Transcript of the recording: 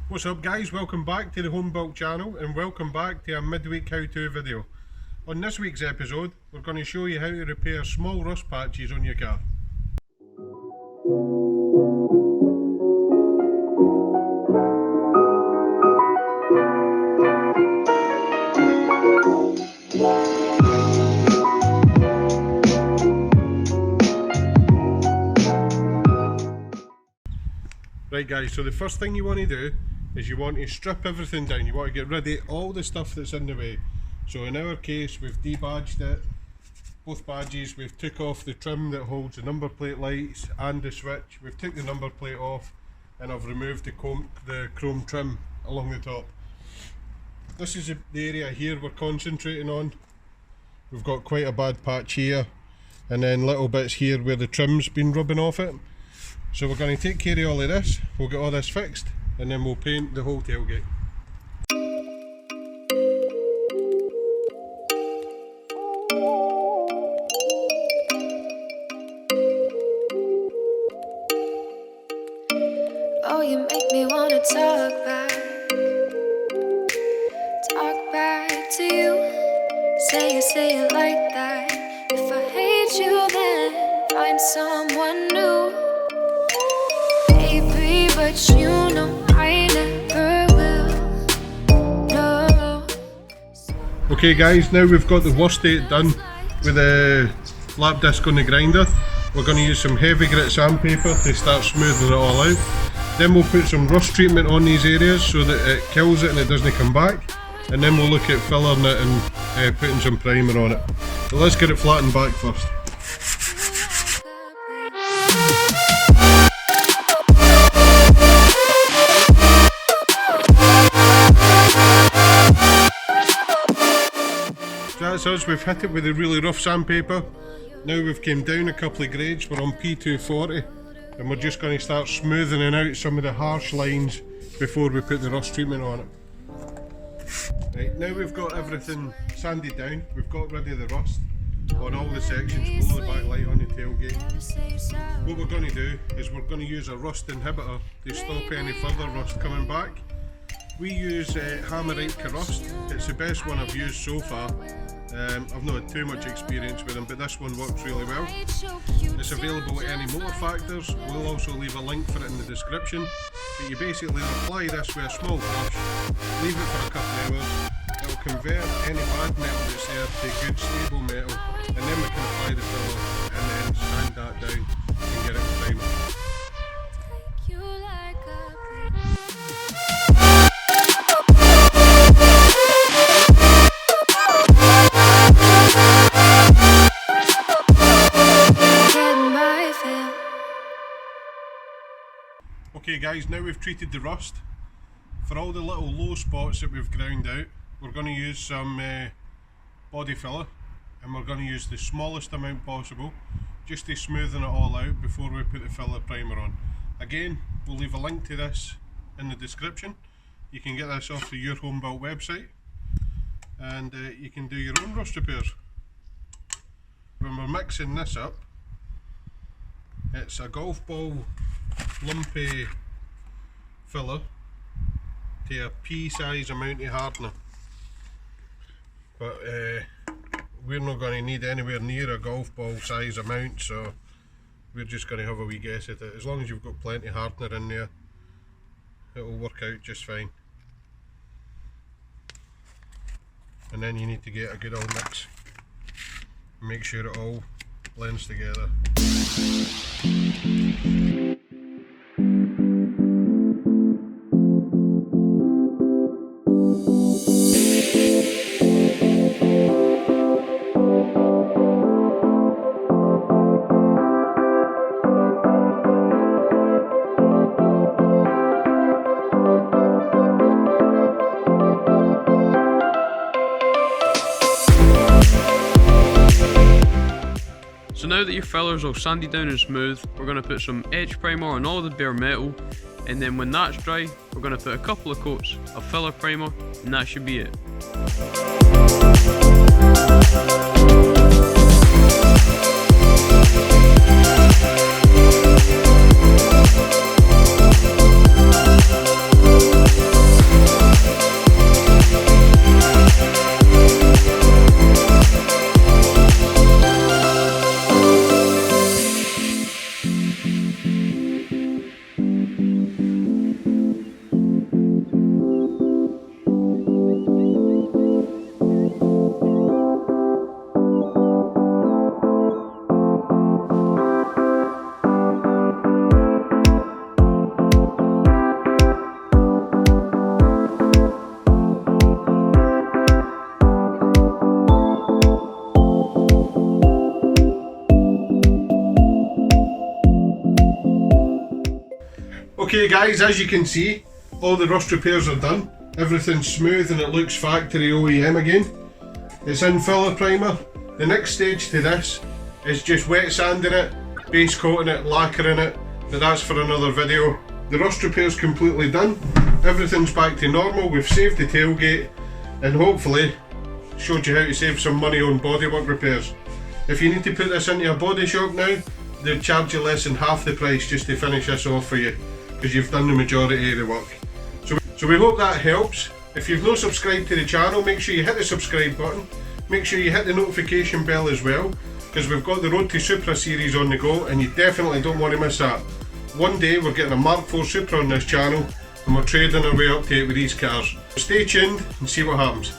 What's up guys, welcome back to the Home Built channel and welcome back to a midweek how-to video. On this week's episode we're going to show you how to repair small rust patches on your car. Right guys, so the first thing you want to do is you want to strip everything down. You want to get rid of all the stuff that's in the way. So in our case we've debadged it, both badges. We've took off the trim that holds the number plate lights and the switch. We've took the number plate off and I've removed the chrome trim along the top. This is the area here we're concentrating on. We've got quite a bad patch here and then little bits here where the trim's been rubbing off it. So we're going to take care of all of this, we'll get all this fixed and then we'll paint the whole tailgate. Oh, you make me wanna talk back to you. Say it like that. If I hate you, then find someone new. But you know I never will. No. Okay guys, now we've got the worst state done with the lap disc on the grinder. We're going to use some heavy grit sandpaper to start smoothing it all out. Then we'll put some rust treatment on these areas so that it kills it and it doesn't come back. And then we'll look at filling it and putting some primer on it. So let's get it flattened back first. That's us, we've hit it with a really rough sandpaper. Now we've came down a couple of grades, we're on P240 and we're just going to start smoothing out some of the harsh lines before we put the rust treatment on it. Right, now we've got everything sanded down, we've got rid of the rust on all the sections below the backlight on the tailgate. What we're going to do is we're going to use a rust inhibitor to stop any further rust coming back. We use Hammerite Rust. It's the best one I've used so far. I've not had too much experience with them, but this one works really well. It's available at any motor factors. We'll also leave a link for it in the description. But you basically apply this with a small brush, leave it for a couple of hours. It'll convert any bad metal that's there to good stable metal, and then we can apply the filler and then sand that down and get it primer. Okay guys, now we've treated the rust. For all the little low spots that we've ground out, we're going to use some body filler and we're going to use the smallest amount possible just to smoothen it all out before we put the filler primer on. Again, we'll leave a link to this in the description. You can get this off the Your Home Built website and you can do your own rust repairs. When we're mixing this up, it's a golf ball lumpy filler to a pea-size amount of hardener, but we're not going to need anywhere near a golf ball size amount, so we're just going to have a wee guess at it. As long as you've got plenty of hardener in there, it will work out just fine. And then you need to get a good old mix, make sure it all blends together. So now that your filler's all sanded down and smooth, we're going to put some edge primer on all the bare metal, and then when that's dry, we're going to put a couple of coats of filler primer, and that should be it. Okay guys, as you can see, all the rust repairs are done. Everything's smooth and it looks factory OEM again. It's in filler primer. The next stage to this is just wet sanding it, base coating it, lacquering it, but that's for another video. The rust repair's completely done. Everything's back to normal. We've saved the tailgate and hopefully showed you how to save some money on bodywork repairs. If you need to put this into a body shop now, they'll charge you less than half the price just to finish this off for you, because you've done the majority of the work. So we hope that helps. If you've not subscribed to the channel, make sure you hit the subscribe button. Make sure you hit the notification bell as well, because we've got the Road to Supra series on the go and you definitely don't want to miss that. One day we're getting a Mark IV Supra on this channel and we're trading our way up to it with these cars. Stay tuned and see what happens.